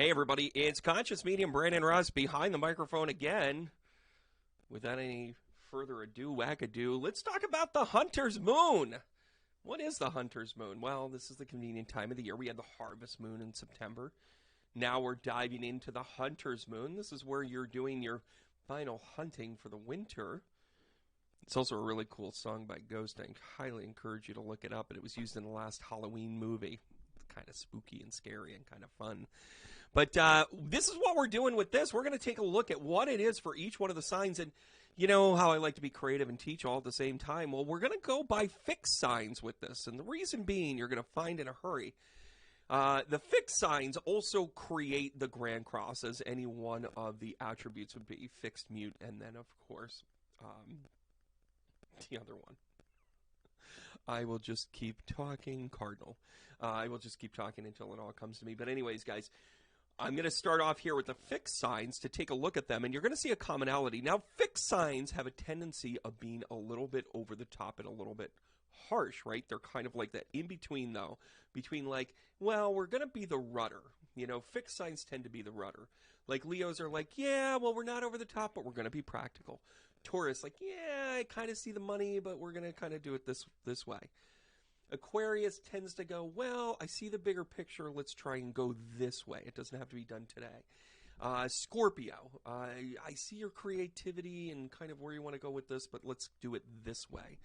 Hey everybody, it's Conscious Medium Brandon Ross behind the microphone again. Without any further ado, wackadoo, let's talk about the Hunter's Moon. What is the Hunter's Moon? Well, this is the convenient time of the year. We had the Harvest Moon in September. Now we're diving into the Hunter's Moon. This is where you're doing your final hunting for the winter. It's also a really cool song by Ghost. I highly encourage you to look it up. And it was used in the last Halloween movie. It's kind of spooky and scary and kind of fun. But this is what we're doing with this. We're going to take a look at what it is for each one of the signs. And you know how I like to be creative and teach all at the same time. Well, we're going to go by fixed signs with this. And the reason being, you're going to find in a hurry. The fixed signs also create the Grand Cross, as any one of the attributes would be: fixed, mute, and then, of course, the other one. I will just keep talking, Cardinal. I will just keep talking until it all comes to me. But anyways, guys, I'm going to start off here with the fixed signs to take a look at them, and you're going to see a commonality. Now, fixed signs have a tendency of being a little bit over the top and a little bit harsh, right? They're kind of like that in between, though, between like, well, we're going to be the rudder. You know, fixed signs tend to be the rudder. Like Leos are like, yeah, well, we're not over the top, but we're going to be practical. Taurus, like, yeah, I kind of see the money, but we're going to kind of do it this way. Aquarius tends to go, well, I see the bigger picture. Let's try and go this way. It doesn't have to be done today. Scorpio, I see your creativity and kind of where you want to go with this, but let's do it this way.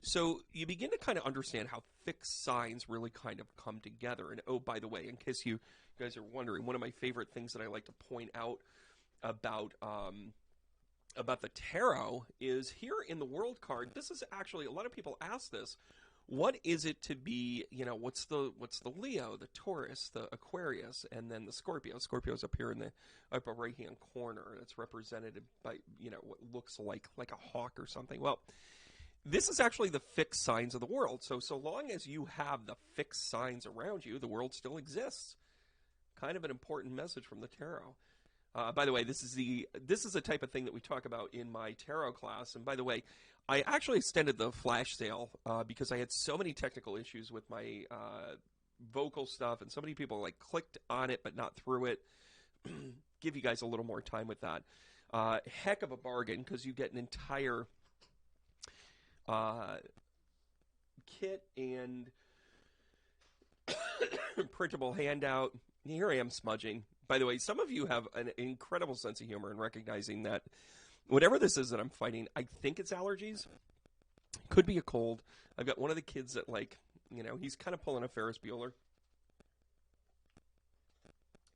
So you begin to kind of understand how fixed signs really kind of come together. And oh, by the way, in case you guys are wondering, one of my favorite things that I like to point out about the tarot is here in the World card. This is actually, a lot of people ask this. What is it to be, you know, what's the Leo, the Taurus, the Aquarius, and then the Scorpio? Scorpio's up here in the upper right-hand corner. It's represented by, you know, what looks like a hawk or something. Well, this is actually the fixed signs of the world. So long as you have the fixed signs around you, the world still exists. Kind of an important message from the tarot. By the way, this is the type of thing that we talk about in my tarot class. And by the way, I actually extended the flash sale because I had so many technical issues with my vocal stuff, and so many people like clicked on it but not through it. Give you guys a little more time with that. Heck of a bargain, because you get an entire kit and printable handout. Here I am smudging. By the way, some of you have an incredible sense of humor in recognizing that whatever this is that I'm fighting, I think it's allergies. Could be a cold. I've got one of the kids that, like, you know, he's kind of pulling a Ferris Bueller.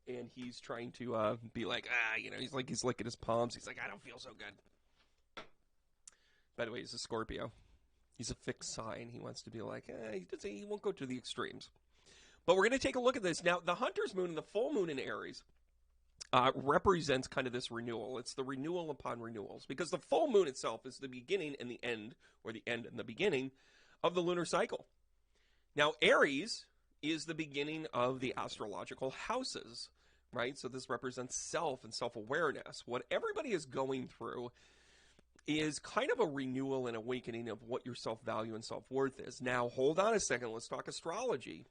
And he's trying to be like, you know, he's licking his palms. He's like, I don't feel so good. By the way, he's a Scorpio. He's a fixed sign. He wants to be like, he won't go to the extremes. But we're going to take a look at this. Now, the Hunter's Moon and the full moon in Aries represents kind of this renewal. It's the renewal upon renewals, because the full moon itself is the beginning and the end, or the end and the beginning of the lunar cycle. Now, Aries is the beginning of the astrological houses, right? So this represents self and self-awareness. What everybody is going through is kind of a renewal and awakening of what your self-value and self-worth is. Now, hold on a second. Let's talk astrology.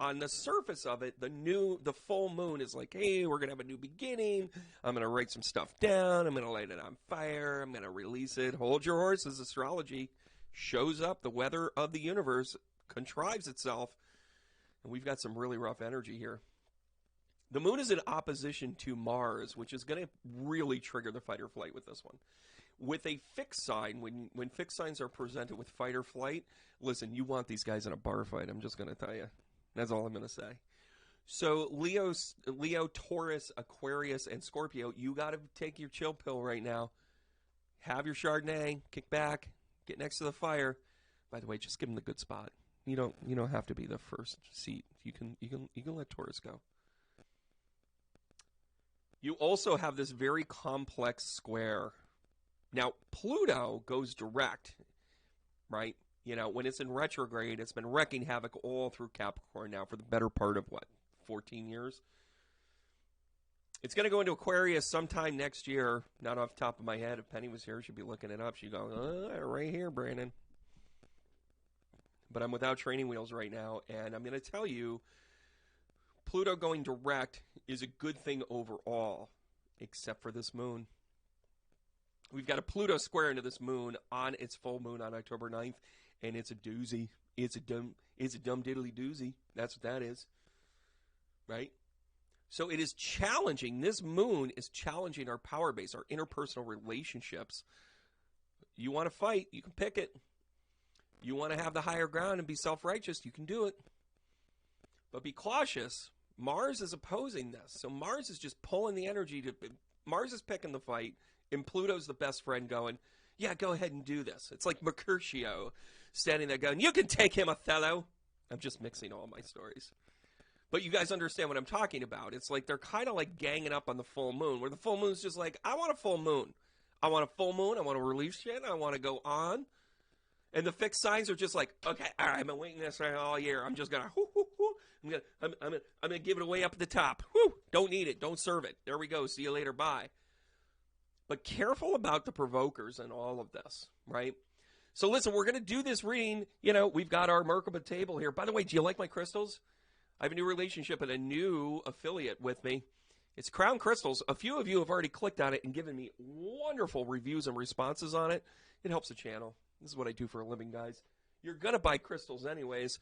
On the surface of it, the full moon is like, hey, we're going to have a new beginning. I'm going to write some stuff down. I'm going to light it on fire. I'm going to release it. Hold your horses. Astrology shows up. The weather of the universe contrives itself. And we've got some really rough energy here. The moon is in opposition to Mars, which is going to really trigger the fight or flight with this one. With a fixed sign, when fixed signs are presented with fight or flight, listen, you want these guys in a bar fight. I'm just going to tell you. That's all I'm going to say. So Leo, Taurus, Aquarius, and Scorpio, you got to take your chill pill right now. Have your Chardonnay, kick back, get next to the fire. By the way, just give them the good spot. You don't have to be the first seat. You can let Taurus go. You also have this very complex square. Now, Pluto goes direct, right? You know, when it's in retrograde, it's been wreaking havoc all through Capricorn now for the better part of, 14 years? It's going to go into Aquarius sometime next year. Not off the top of my head. If Penny was here, she'd be looking it up. She'd go, right here, Brandon. But I'm without training wheels right now, and I'm going to tell you, Pluto going direct is a good thing overall, except for this moon. We've got a Pluto square into this moon on its full moon on October 9th, and it's a doozy. It's a dumb diddly doozy. That's what that is, right? So it is challenging. This moon is challenging our power base, our interpersonal relationships. You want to fight, you can pick it. You want to have the higher ground and be self-righteous, you can do it. But be cautious. Mars is opposing this. So Mars is just pulling the energy to... Mars is picking the fight, and Pluto's the best friend going, yeah, go ahead and do this. It's like Mercutio standing there going, you can take him, Othello. I'm just mixing all my stories. But you guys understand what I'm talking about. It's like they're kind of like ganging up on the full moon, where the full moon's just like, I want a full moon. I want a full moon. I want to release shit. I want to go on. And the fixed signs are just like, okay, all right, I've been waiting this all year. I'm just going to, I'm gonna give it away up at the top. Whoo, don't need it. Don't serve it. There we go. See you later. Bye. But careful about the provokers and all of this, right? So listen, we're going to do this reading. You know, we've got our Merkaba table here. By the way, do you like my crystals? I have a new relationship and a new affiliate with me. It's Crown Crystals. A few of you have already clicked on it and given me wonderful reviews and responses on it. It helps the channel. This is what I do for a living, guys. You're going to buy crystals anyways.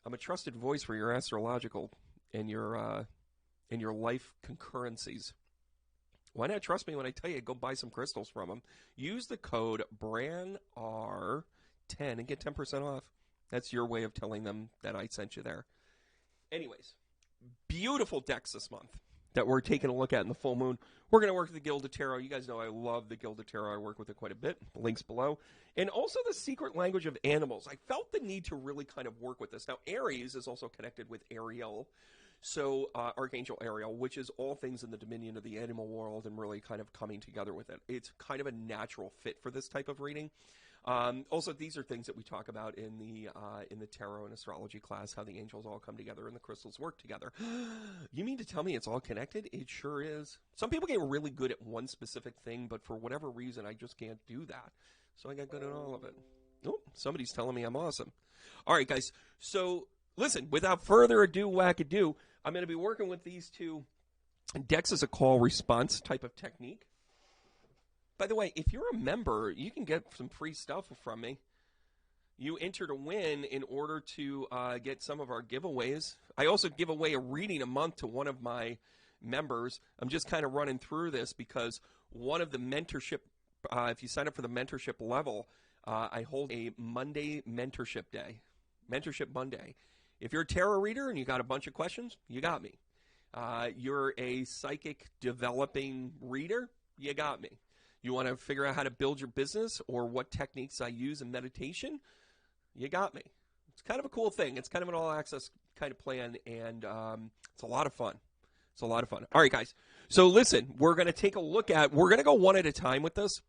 I'm a trusted voice for your astrological and your life concurrencies. Why not trust me when I tell you go buy some crystals from them? Use the code BRANR10 and get 10% off. That's your way of telling them that I sent you there. Anyways, beautiful decks this month that we're taking a look at in the full moon. We're going to work with the Gilded Tarot. You guys know I love the Gilded Tarot. I work with it quite a bit. Links below. And also the Secret Language of Animals. I felt the need to really kind of work with this. Now, Aries is also connected with Ariel. So, Archangel Ariel, which is all things in the dominion of the animal world and really kind of coming together with it. It's kind of a natural fit for this type of reading. Also, these are things that we talk about in the tarot and astrology class, how the angels all come together and the crystals work together. You mean to tell me it's all connected? It sure is. Some people get really good at one specific thing, but for whatever reason, I just can't do that. So I got good at all of it. Oh, somebody's telling me I'm awesome. All right, guys. So, listen, without further ado, wackadoo, I'm going to be working with these two decks as a call response type of technique. By the way, if you're a member, you can get some free stuff from me. You enter to win in order to get some of our giveaways. I also give away a reading a month to one of my members. I'm just kind of running through this because one of the mentorship, if you sign up for the mentorship level, I hold a Monday mentorship day, Mentorship Monday. If you're a tarot reader and you got a bunch of questions, you got me. You're a psychic developing reader, you got me. You want to figure out how to build your business or what techniques I use in meditation, you got me. It's kind of a cool thing. It's kind of an all-access kind of plan, and it's a lot of fun. It's a lot of fun. All right, guys. So listen, we're going to take a look at, we're going to go one at a time with this,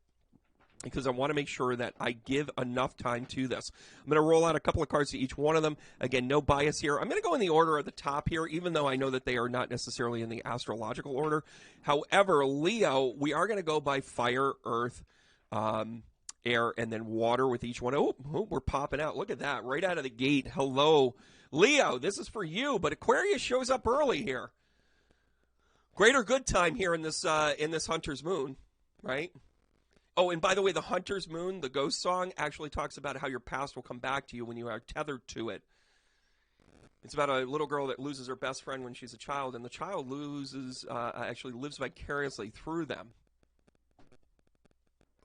because I want to make sure that I give enough time to this. I'm going to roll out a couple of cards to each one of them. Again, no bias here. I'm going to go in the order at the top here, even though I know that they are not necessarily in the astrological order. However, Leo, we are going to go by fire, earth, air, and then water with each one. Oh, we're popping out. Look at that. Right out of the gate. Hello. Leo, this is for you, but Aquarius shows up early here. Greater good time here in this Hunter's Moon, right? Oh, and by the way, the Hunter's Moon, the ghost song, actually talks about how your past will come back to you when you are tethered to it. It's about a little girl that loses her best friend when she's a child, and the child actually lives vicariously through them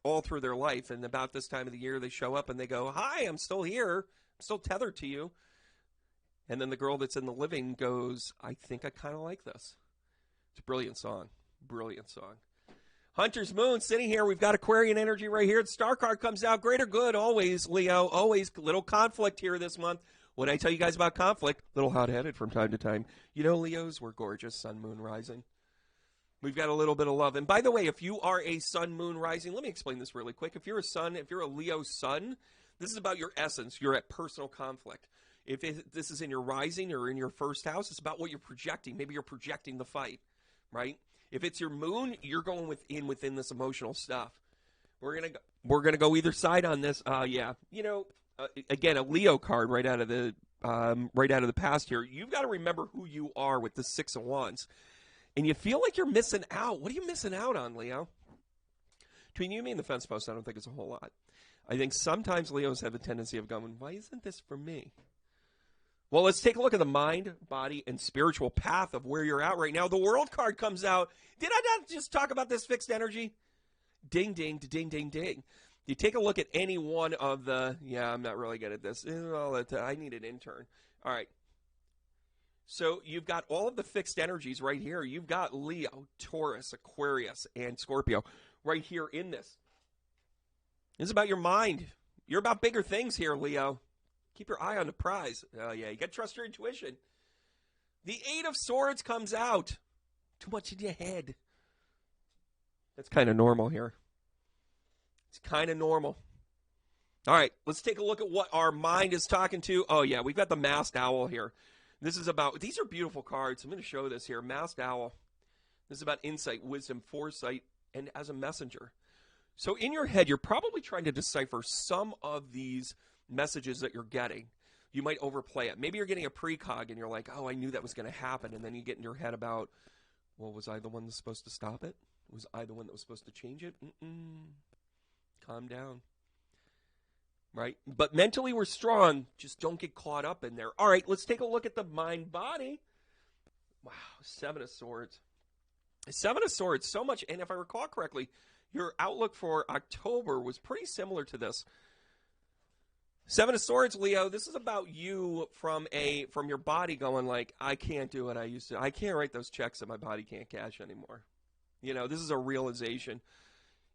all through their life. And about this time of the year, they show up and they go, "Hi, I'm still here. I'm still tethered to you." And then the girl that's in the living goes, "I think I kind of like this." It's a brilliant song. Brilliant song. Hunter's Moon sitting here. We've got Aquarian energy right here. The star card comes out. Greater good always, Leo. Always. Little conflict here this month. When I tell you guys about conflict, little hot-headed from time to time. You know, Leos, we're gorgeous. Sun, moon, rising. We've got a little bit of love. And by the way, if you are a sun, moon, rising, let me explain this really quick. If you're a sun, if you're a Leo sun, this is about your essence. You're at personal conflict. If this is in your rising or in your first house, it's about what you're projecting. Maybe you're projecting the fight, right? If it's your moon, you're going within this emotional stuff. We're gonna go either side on this. Yeah, you know, again, a Leo card right out of the right out of the past here. You've got to remember who you are with the Six of Wands. And you feel like you're missing out. What are you missing out on, Leo? Between you, me, and the fence post, I don't think it's a whole lot. I think sometimes Leos have a tendency of going, why isn't this for me? Well, let's take a look at the mind, body, and spiritual path of where you're at right now. The World card comes out. Did I not just talk about this fixed energy? Ding, ding, ding, ding, ding. You take a look at any one of the, yeah, I'm not really good at this. I need an intern. All right. So you've got all of the fixed energies right here. You've got Leo, Taurus, Aquarius, and Scorpio right here in this. This is about your mind. You're about bigger things here, Leo. Keep your eye on the prize. Oh, yeah, you got to trust your intuition. The Eight of Swords comes out. Too much in your head. That's kind of normal here. It's kind of normal. All right, let's take a look at what our mind is talking to. Oh, yeah, we've got the Masked Owl here. This is about, these are beautiful cards. I'm going to show this here. Masked Owl. This is about insight, wisdom, foresight, and as a messenger. So in your head, you're probably trying to decipher some of these messages that you're getting. You might overplay it. Maybe you're getting a precog and you're like, oh, I knew that was going to happen. And then you get in your head about, well, was I the one that's supposed to stop it? Was I the one that was supposed to change it? Calm down. Right? But mentally we're strong. Just don't get caught up in there. All right, let's take a look at the mind-body. Wow, Seven of Swords. Seven of Swords, so much. And if I recall correctly, your outlook for October was pretty similar to this. Seven of Swords, Leo, this is about you from your body going like, I can't do what I used to. I can't write those checks that my body can't cash anymore. You know, this is a realization.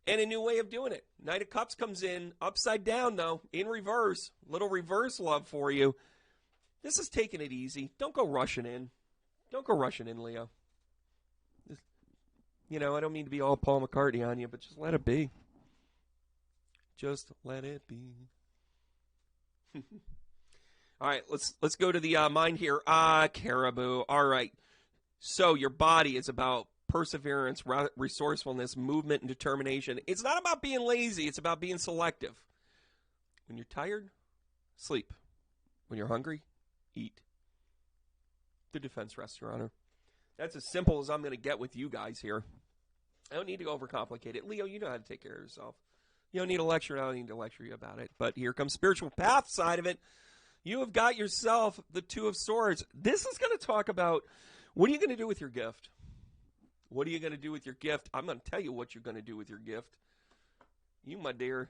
And a new way of doing it. Knight of Cups comes in, upside down, though, in reverse. Little reverse love for you. This is taking it easy. Don't go rushing in. Don't go rushing in, Leo. You know, I don't mean to be all Paul McCartney on you, but just let it be. Just let it be. All right, let's go to the mind here. Caribou. All right. So your body is about perseverance, resourcefulness, movement, and determination. It's not about being lazy. It's about being selective. When you're tired, sleep. When you're hungry, eat. The defense rests, Your Honor. That's as simple as I'm going to get with you guys here. I don't need to overcomplicate it. Leo, you know how to take care of yourself. You don't need a lecture. I don't need to lecture you about it. But here comes spiritual path side of it. You have got yourself the Two of Swords. This is going to talk about what are you going to do with your gift? What are you going to do with your gift? I'm going to tell you what you're going to do with your gift. You, my dear,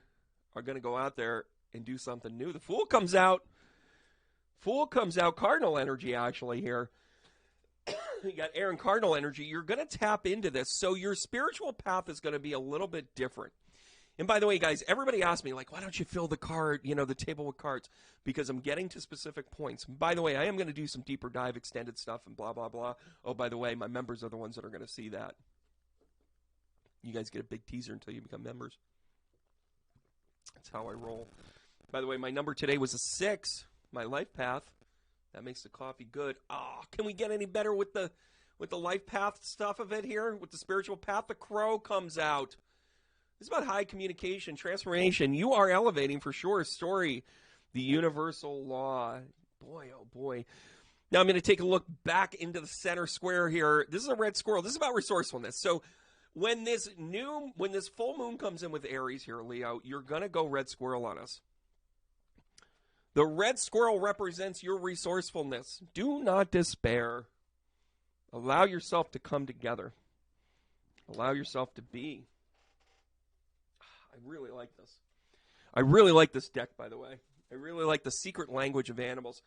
are going to go out there and do something new. The Fool comes out. Fool comes out. Cardinal energy, actually, here. You got air and cardinal energy. You're going to tap into this. So your spiritual path is going to be a little bit different. And by the way, guys, everybody asks me, like, why don't you fill the card, the table with cards? Because I'm getting to specific points. By the way, I am going to do some deeper dive, extended stuff, and blah, blah, blah. Oh, by the way, my members are the ones that are going to see that. You guys get a big teaser until you become members. That's how I roll. By the way, my number today was a 6, my life path. That makes the coffee good. Oh, can we get any better with the life path stuff of it here? With the spiritual path, the Crow comes out. This is about high communication, transformation. You are elevating for sure. Story, the universal law. Boy, oh boy. Now I'm going to take a look back into the center square here. This is a red squirrel. This is about resourcefulness. So when this full moon comes in with Aries here, Leo, you're going to go red squirrel on us. The red squirrel represents your resourcefulness. Do not despair. Allow yourself to come together. Allow yourself to be. I really like this. I really like this deck, by the way. I really like the secret language of animals.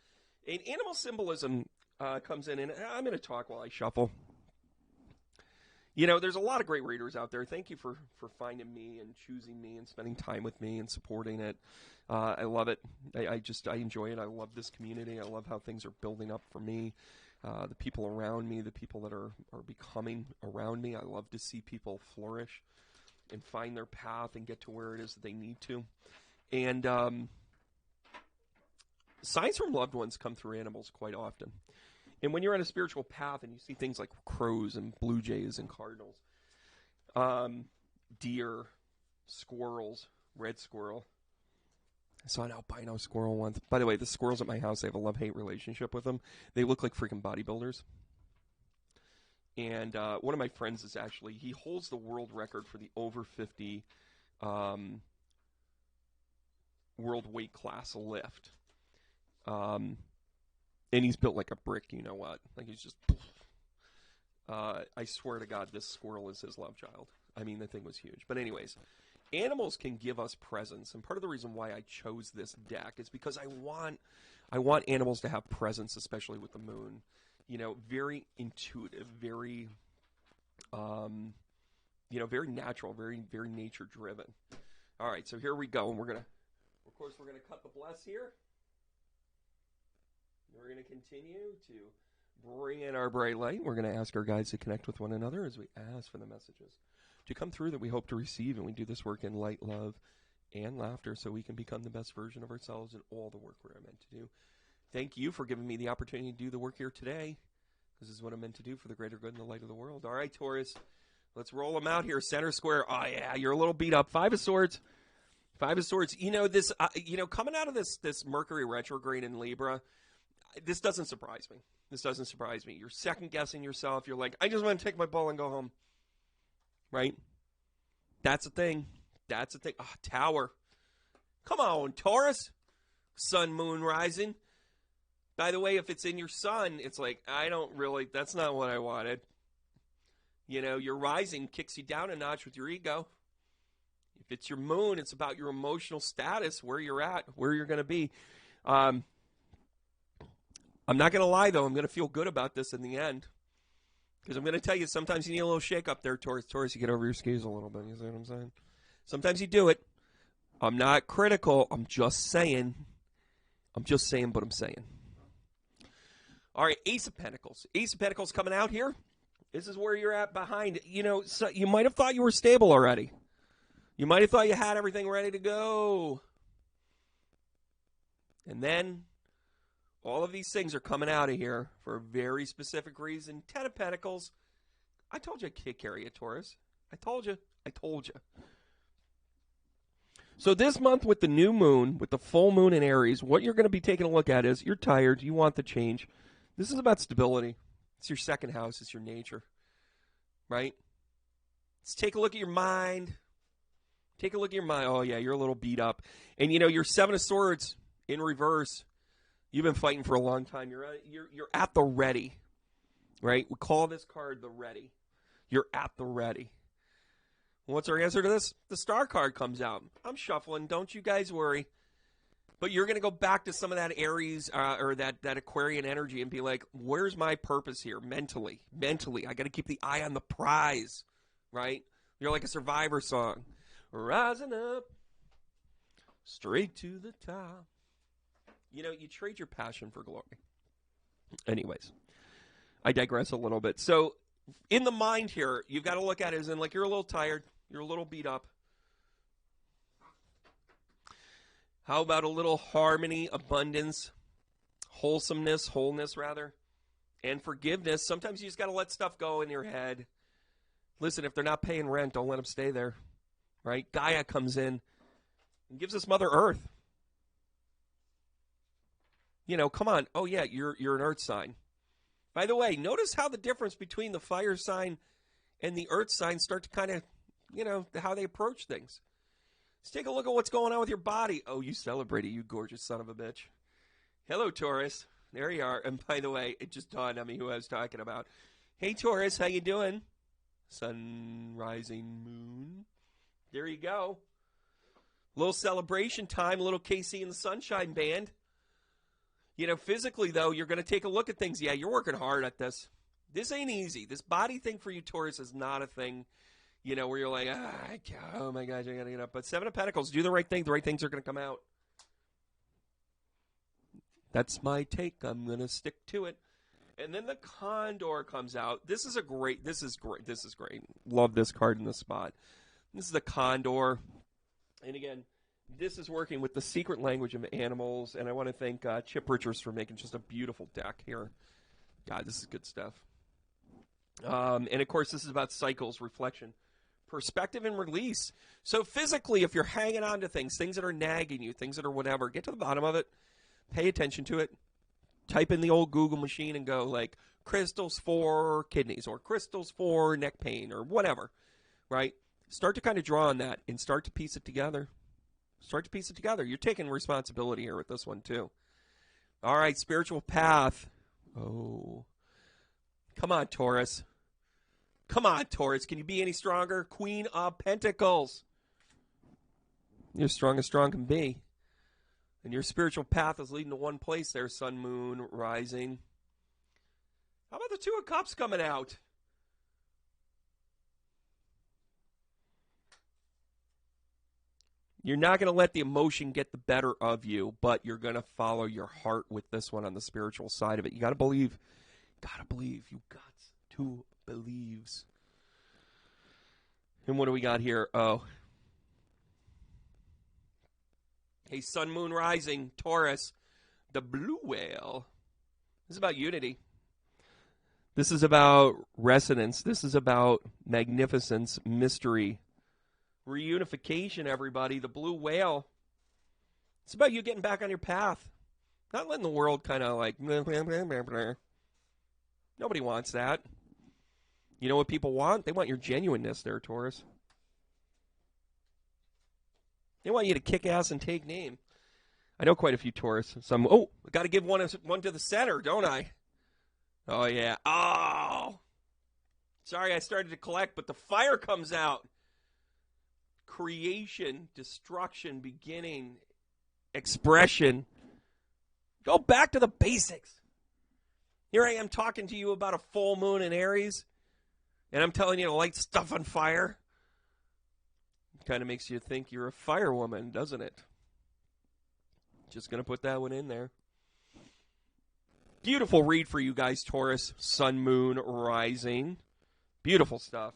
And animal symbolism comes in, and I'm going to talk while I shuffle. There's a lot of great readers out there. Thank you for finding me and choosing me and spending time with me and supporting it. I love it. I enjoy it. I love this community. I love how things are building up for me. The people around me, the people that are becoming around me. I love to see people flourish and find their path and get to where it is that they need to. And signs from loved ones come through animals quite often. And when you're on a spiritual path and you see things like crows and blue jays and cardinals, deer, squirrels, red squirrel, I saw an albino squirrel once. By the way, the squirrels at my house, I have a love-hate relationship with them. They look like freaking bodybuilders. And one of my friends is actually, he holds the world record for the over 50 world weight class lift. And he's built like a brick, you know what? Like he's just... I swear to God, this squirrel is his love child. I mean, the thing was huge. But anyways, animals can give us presence. And part of the reason why I chose this deck is because I want animals to have presence, especially with the moon. You know, very intuitive, very, very natural, very, very nature-driven. All right, so here we go. And we're going to cut the bless here. We're going to continue to bring in our bright light. We're going to ask our guides to connect with one another as we ask for the messages to come through that we hope to receive. And we do this work in light, love, and laughter so we can become the best version of ourselves in all the work we're meant to do. Thank you for giving me the opportunity to do the work here today. This is what I'm meant to do for the greater good and the light of the world. All right, Taurus, let's roll them out here. Center square. Oh, yeah, you're a little beat up. Five of Swords. Five of Swords. You know, this. Coming out of this Mercury retrograde in Libra, this doesn't surprise me. This doesn't surprise me. You're second-guessing yourself. You're like, I just want to take my ball and go home. Right? That's a thing. That's a thing. Oh, Tower. Come on, Taurus. Sun, moon, rising. By the way, if it's in your sun, it's like, that's not what I wanted. You know, your rising kicks you down a notch with your ego. If it's your moon, it's about your emotional status, where you're at, where you're going to be. I'm not going to lie, though. I'm going to feel good about this in the end. Because I'm going to tell you, sometimes you need a little shake up there, Taurus. Taurus, you get over your skis a little bit. You see what I'm saying? Sometimes you do it. I'm not critical. I'm just saying. But I'm saying. All right, Ace of Pentacles. Ace of Pentacles coming out here. This is where you're at behind. You know, so you might have thought you were stable already. You might have thought you had everything ready to go. And then all of these things are coming out of here for a very specific reason. Ten of Pentacles. I told you I'd take care of you, Taurus. I told you. So this month with the new moon, with the full moon in Aries, what you're going to be taking a look at is you're tired. You want the change. This is about stability. It's your second house. It's your nature. Right? Let's take a look at your mind. Take a look at your mind. Oh, yeah, you're a little beat up. And, you know, your Seven of Swords in reverse. You've been fighting for a long time. You're at the ready. Right? We call this card the ready. You're at the ready. What's our answer to this? The Star card comes out. I'm shuffling. Don't you guys worry. But you're going to go back to some of that Aries or that Aquarian energy and be like, where's my purpose here mentally? I got to keep the eye on the prize, right? You're like a Survivor song. Rising up, straight to the top. You know, you trade your passion for glory. Anyways, I digress a little bit. So in the mind here, you've got to look at it as in like you're a little tired. You're a little beat up. How about a little harmony, abundance, wholeness, and forgiveness? Sometimes you just got to let stuff go in your head. Listen, if they're not paying rent, don't let them stay there, right? Gaia comes in and gives us Mother Earth. You know, come on. Oh, yeah, you're an earth sign. By the way, notice how the difference between the fire sign and the earth sign start to kind of, you know, how they approach things. Let's take a look at what's going on with your body. Oh, you celebrated, you gorgeous son of a bitch. Hello, Taurus. There you are. And by the way, it just dawned on me who I was talking about. Hey, Taurus, how you doing? Sun, rising, moon. There you go. Little celebration time, a little KC and the Sunshine Band. You know, physically, though, you're going to take a look at things. Yeah, you're working hard at this. This ain't easy. This body thing for you, Taurus, is not a thing. You know, where you're like, oh my gosh, I got to get up. But Seven of Pentacles, do the right thing. The right things are going to come out. That's my take. I'm going to stick to it. And then the Condor comes out. This is great. Love this card in this spot. This is the Condor. And again, this is working with the secret language of animals. And I want to thank Chip Richards for making just a beautiful deck here. God, this is good stuff. And, of course, this is about cycles, reflection, Perspective and release. So physically, if you're hanging on to things that are nagging you, things that are whatever, get to the bottom of it. Pay attention to it. Type in the old Google machine and go like crystals for kidneys or crystals for neck pain or whatever, right? Start to kind of draw on that and start to piece it together. Start to piece it together. You're taking responsibility here with this one too. All right, spiritual path. Oh. Come on, Taurus. Come on, Taurus. Can you be any stronger? Queen of Pentacles. You're strong as strong can be. And your spiritual path is leading to one place there, sun, moon, rising. How about the Two of Cups coming out? You're not going to let the emotion get the better of you, but you're going to follow your heart with this one on the spiritual side of it. You got to believe. Got to believe. You got to believes. And what do we got here? Oh. Hey, sun, moon, rising, Taurus, the blue whale. This is about unity. This is about resonance. This is about magnificence, mystery, reunification, everybody. The blue whale. It's about you getting back on your path. Not letting the world kind of like, blah, blah, blah, blah, blah. Nobody wants that. You know what people want? They want your genuineness there, Taurus. They want you to kick ass and take name. I know quite a few Taurus. Some. Oh, I got to give one to the center, don't I? Oh, yeah. Oh. Sorry, I started to collect, but the fire comes out. Creation, destruction, beginning, expression. Go back to the basics. Here I am talking to you about a full moon in Aries, and I'm telling you to light stuff on fire. It kind of makes you think you're a fire woman, doesn't it? Just going to put that one in there. Beautiful read for you guys, Taurus, sun, moon, rising. Beautiful stuff.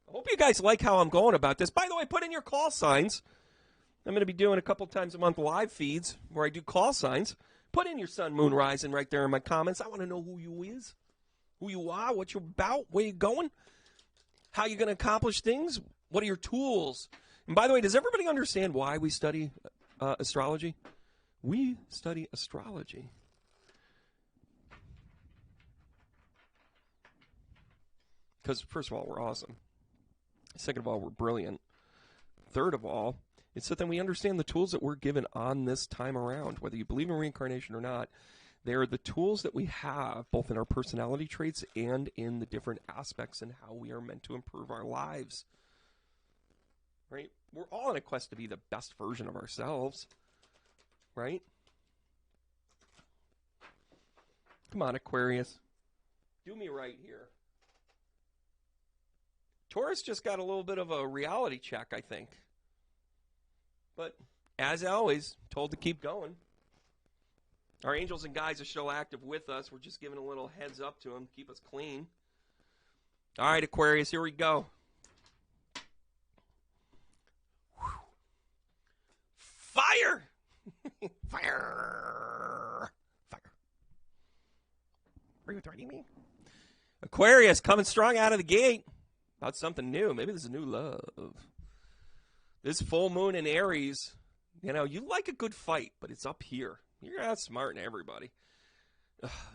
I hope you guys like how I'm going about this. By the way, put in your call signs. I'm going to be doing a couple times a month live feeds where I do call signs. Put in your sun, moon, rising right there in my comments. I want to know who you is, who you are, what you're about, where you're going, how you're going to accomplish things, what are your tools. And by the way, does everybody understand why we study astrology? We study astrology. Because, first of all, we're awesome. Second of all, we're brilliant. Third of all, it's so that we understand the tools that we're given on this time around. Whether you believe in reincarnation or not, they are the tools that we have, both in our personality traits and in the different aspects and how we are meant to improve our lives. Right? We're all on a quest to be the best version of ourselves. Right? Come on, Aquarius. Do me right here. Taurus just got a little bit of a reality check, I think. But, as always, told to keep going. Our angels and guides are still active with us. We're just giving a little heads up to them, keep us clean. All right, Aquarius, here we go. Whew. Fire! Fire! Fire. Are you threatening me? Aquarius, coming strong out of the gate. About something new. Maybe this is new love. This full moon in Aries, you know, you like a good fight, but it's up here. You're outsmarting everybody.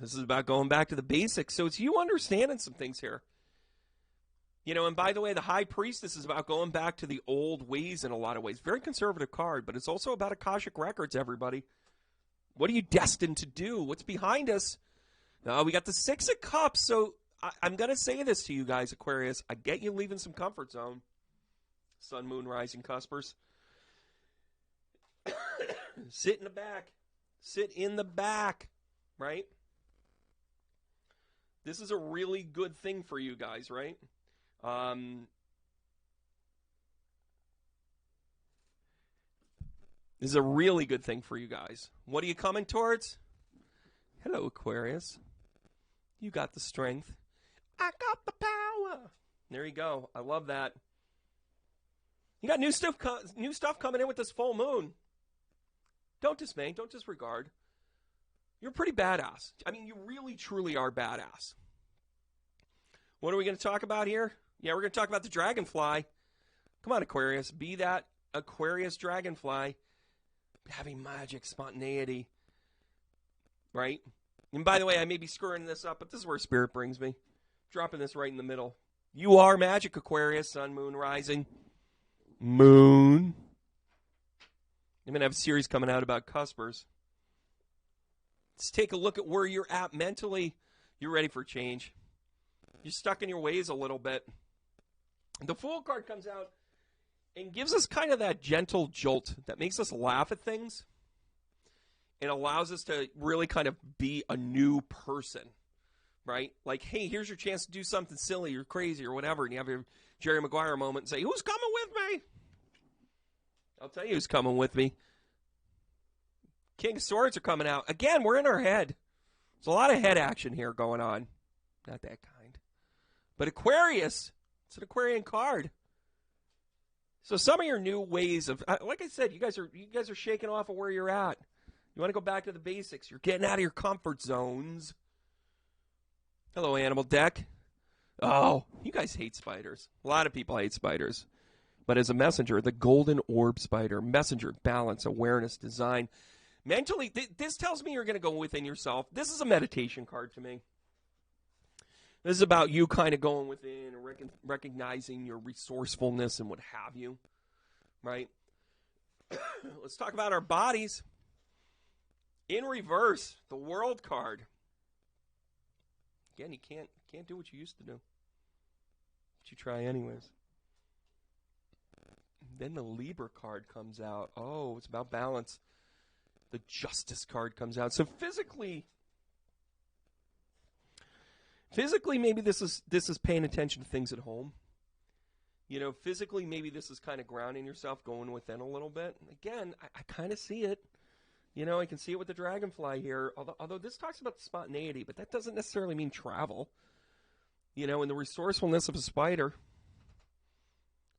This is about going back to the basics. So it's you understanding some things here. You know, and by the way, the High Priestess is about going back to the old ways in a lot of ways. Very conservative card, but it's also about Akashic Records, everybody. What are you destined to do? What's behind us? We got the Six of Cups. So I'm going to say this to you guys, Aquarius. I get you leaving some comfort zone. Sun, moon, rising cuspers. Sit in the back. Sit in the back. Right? This is a really good thing for you guys, right? This is a really good thing for you guys. What are you coming towards? Hello, Aquarius. You got the strength. I got the power. There you go. I love that. You got new stuff coming in with this full moon. Don't dismay. Don't disregard. You're pretty badass. I mean, you really, truly are badass. What are we going to talk about here? Yeah, we're going to talk about the dragonfly. Come on, Aquarius. Be that Aquarius dragonfly. Having magic, spontaneity. Right? And by the way, I may be screwing this up, but this is where Spirit brings me. Dropping this right in the middle. You are magic, Aquarius. Sun, moon, rising. Moon. I'm going to have a series coming out about cuspers. Let's take a look at where you're at mentally. You're ready for change. You're stuck in your ways a little bit. The Fool card comes out and gives us kind of that gentle jolt that makes us laugh at things. It allows us to really kind of be a new person, right? Like, hey, here's your chance to do something silly or crazy or whatever, and you have your Jerry Maguire moment and say, who's coming with me? I'll tell you who's coming with me. King of Swords are coming out. Again, we're in our head. There's a lot of head action here going on. Not that kind. But Aquarius, it's an Aquarian card. So some of your new ways of, like I said, you guys are shaking off of where you're at. You want to go back to the basics. You're getting out of your comfort zones. Hello, Animal Deck. Oh, you guys hate spiders. A lot of people hate spiders. But as a messenger, the golden orb spider, messenger, balance, awareness, design. Mentally, this tells me you're going to go within yourself. This is a meditation card to me. This is about you kind of going within and recognizing your resourcefulness and what have you, right? Let's talk about our bodies. In reverse, the World card. Again, you can't do what you used to do. But you try anyways. Then the Libra card comes out. Oh, it's about balance. The Justice card comes out. So physically, maybe this is paying attention to things at home. You know, physically, maybe this is kind of grounding yourself, going within a little bit. Again, I kind of see it. You know, I can see it with the dragonfly here. Although this talks about spontaneity, but that doesn't necessarily mean travel. You know, and the resourcefulness of a spider.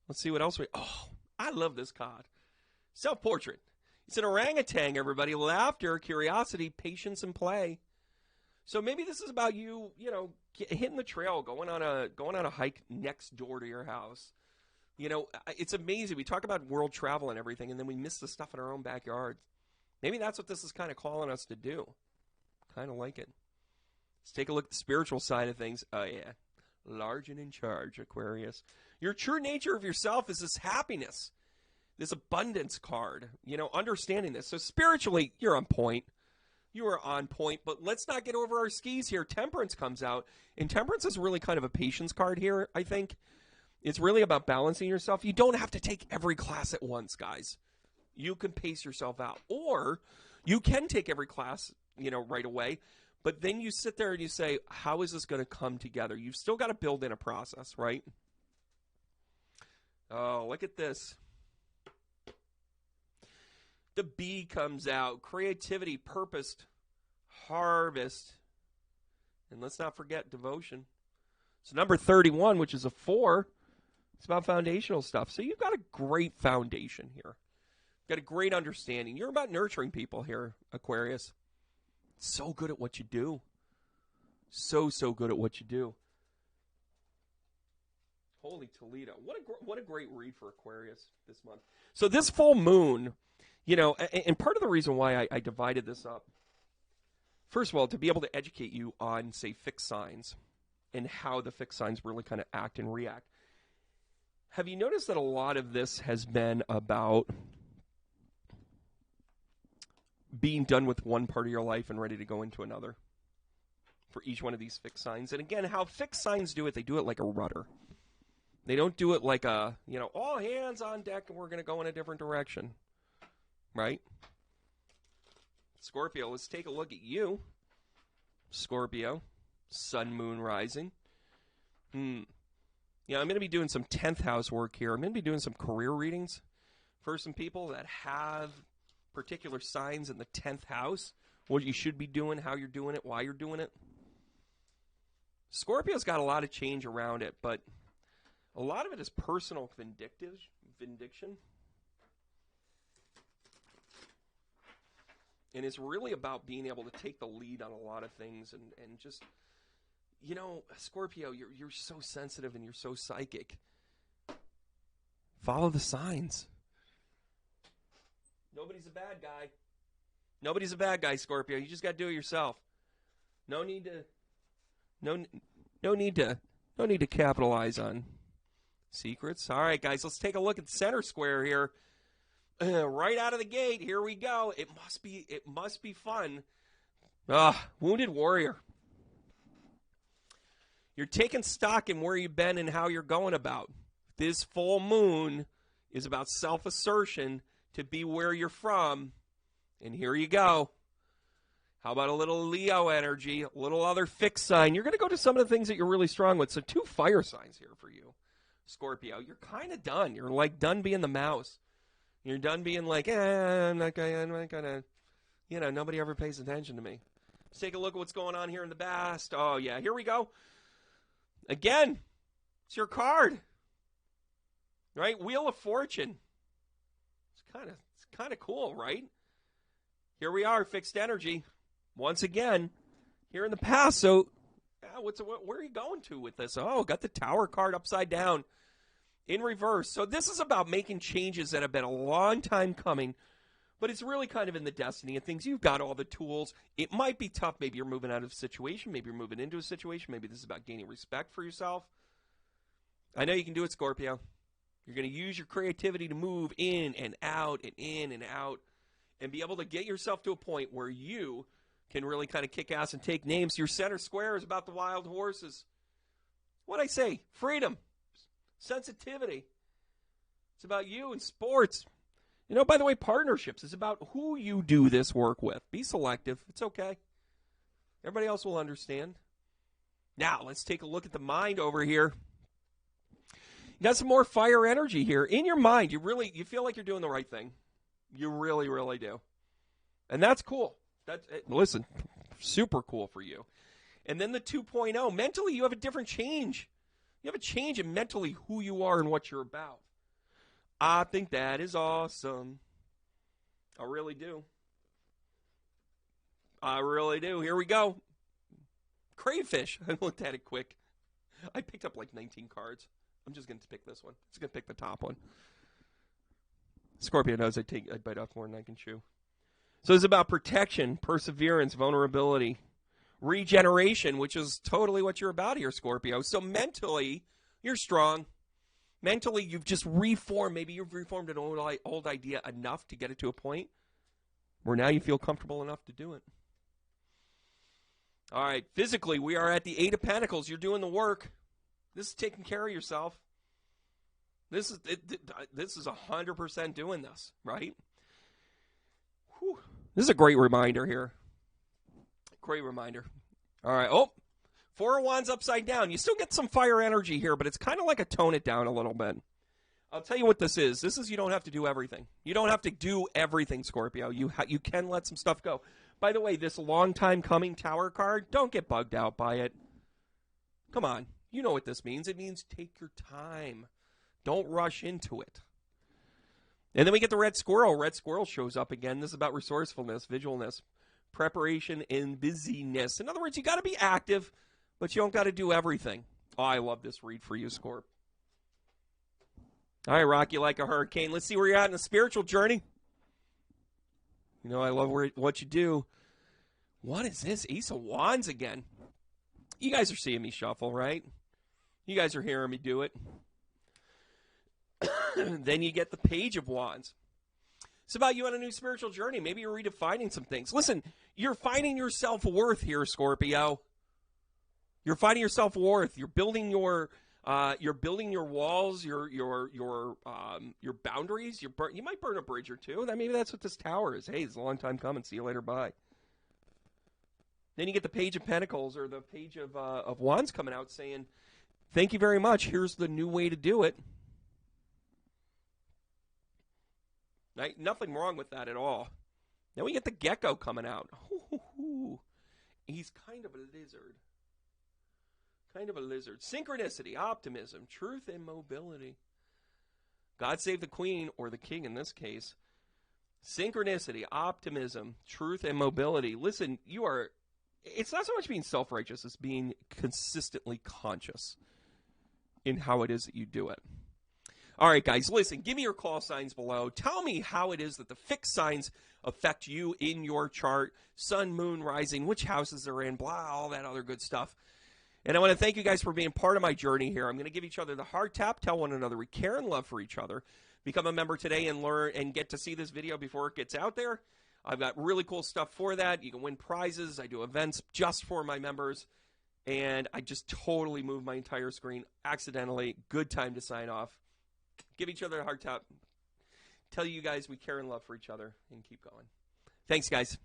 Let's see what else Oh, I love this card. Self-portrait. It's an orangutan, everybody. Laughter, curiosity, patience, and play. So maybe this is about you, you know, hitting the trail, going on a hike next door to your house. You know, it's amazing. We talk about world travel and everything, and then we miss the stuff in our own backyard. Maybe that's what this is kind of calling us to do. Kind of like it. Let's take a look at the spiritual side of things. Oh, yeah. Large and in charge, Aquarius. Your true nature of yourself is this happiness. This abundance card, you know, understanding this. So spiritually, you're on point. You are on point, but let's not get over our skis here. Temperance comes out, and Temperance is really kind of a patience card here, I think. It's really about balancing yourself. You don't have to take every class at once, guys. You can pace yourself out. Or you can take every class, you know, right away, but then you sit there and you say, how is this going to come together? You've still got to build in a process, right? Oh, look at this. The bee comes out. Creativity, purpose, harvest. And let's not forget devotion. So number 31, which is a 4, it's about foundational stuff. So you've got a great foundation here. You've got a great understanding. You're about nurturing people here, Aquarius. So good at what you do. So good at what you do. Holy Toledo. What a great read for Aquarius this month. So this full moon, you know, and part of the reason why I divided this up, first of all, to be able to educate you on, say, fixed signs and how the fixed signs really kind of act and react. Have you noticed that a lot of this has been about being done with one part of your life and ready to go into another for each one of these fixed signs? And again, how fixed signs do it, they do it like a rudder. They don't do it like a, you know, all hands on deck and we're going to go in a different direction. Right? Scorpio, let's take a look at you. Scorpio, sun, moon, rising. Yeah, I'm going to be doing some 10th house work here. I'm going to be doing some career readings for some people that have particular signs in the 10th house. What you should be doing, how you're doing it, why you're doing it. Scorpio's got a lot of change around it, but a lot of it is personal vindication. And it's really about being able to take the lead on a lot of things and just, you know, Scorpio, you're so sensitive and you're so psychic. Follow the signs. Nobody's a bad guy. Nobody's a bad guy, Scorpio. You just got to do it yourself. No need to capitalize on secrets. All right, guys, let's take a look at the center square here. Right out of the gate, here we go. It must be fun. Wounded warrior. You're taking stock in where you've been and how you're going about. This full moon is about self-assertion to be where you're from. And here you go. How about a little Leo energy, a little other fixed sign? You're going to go to some of the things that you're really strong with. So 2 fire signs here for you, Scorpio. You're kind of done. You're like done being the mouse. You're done being like, I'm not going to, you know, nobody ever pays attention to me. Let's take a look at what's going on here in the past. Oh, yeah, here we go. Again, it's your card. Right? Wheel of Fortune. It's kind of cool, right? Here we are, fixed energy. Once again, here in the past. So, where are you going to with this? Oh, got the Tower card upside down in reverse. So this is about making changes that have been a long time coming, but it's really kind of in the destiny of things. You've got all the tools. It might be tough. Maybe you're moving out of a situation. Maybe you're moving into a situation. Maybe this is about gaining respect for yourself. I know you can do it, Scorpio. You're going to use your creativity to move in and out and in and out and be able to get yourself to a point where you can really kind of kick ass and take names. Your center square is about the wild horses. What'd I say? Freedom. Sensitivity. It's about you and sports. You know, by the way, partnerships is about who you do this work with. Be selective. It's okay. Everybody else will understand. Now, let's take a look at the mind over here. You got some more fire energy here. In your mind, you feel like you're doing the right thing. You really, really do. And that's cool. Listen, super cool for you. And then the 2.0, mentally you have a different change. You have a change in mentally who you are and what you're about. I think that is awesome. I really do. I really do. Here we go. Crayfish. I looked at it quick. I picked up like 19 cards. I'm just going to pick this one. I'm just going to pick the top one. Scorpio knows I bite off more than I can chew. So it's about protection, perseverance, vulnerability, regeneration, which is totally what you're about here, Scorpio. So mentally, you're strong. Mentally, you've just reformed. Maybe you've reformed an old idea enough to get it to a point where now you feel comfortable enough to do it. All right, physically, we are at the 8 of Pentacles. You're doing the work. This is taking care of yourself. This is 100% doing this, right? Whew. This is a great reminder here. Great reminder. All right. Oh, 4 of Wands upside down. You still get some fire energy here, but it's kind of like a tone it down a little bit. I'll tell you what this is. This is you don't have to do everything. You don't have to do everything, Scorpio. You can let some stuff go. By the way, this long time coming Tower card, don't get bugged out by it. Come on. You know what this means. It means take your time. Don't rush into it. And then we get the red squirrel. Red squirrel shows up again. This is about resourcefulness, vigilance, preparation, and busyness. In other words, you got to be active, but you don't got to do everything. Oh, I love this read for you, Scorp. All right, rock you like a hurricane. Let's see where you're at in the spiritual journey. You know, I love what you do. What is this? Ace of Wands again. You guys are seeing me shuffle, right? You guys are hearing me do it. Then you get the Page of Wands. It's about you on a new spiritual journey. Maybe you're redefining some things. Listen, you're finding your self-worth here, Scorpio. You're finding your self-worth. You're building your walls, your boundaries. You might burn a bridge or two. Maybe that's what this tower is. Hey, it's a long time coming. See you later. Bye. Then you get the Page of Pentacles or the Page of Wands coming out saying, thank you very much. Here's the new way to do it. Nothing wrong with that at all. Then we get the Gecko coming out. He's kind of a lizard. Kind of a lizard. Synchronicity, optimism, truth, and mobility. God save the queen, or the king in this case. Synchronicity, optimism, truth, and mobility. Listen, you are it's not so much being self-righteous as being consistently conscious in how it is that you do it. All right, guys, listen, give me your call signs below. Tell me how it is that the fixed signs affect you in your chart. Sun, moon, rising, which houses they're in, blah, all that other good stuff. And I want to thank you guys for being part of my journey here. I'm going to give each other the heart tap, tell one another we care and love for each other. Become a member today and learn and get to see this video before it gets out there. I've got really cool stuff for that. You can win prizes. I do events just for my members. And I just totally moved my entire screen accidentally. Good time to sign off. Give each other a heart tap. Tell you guys we care and love for each other and keep going. Thanks, guys.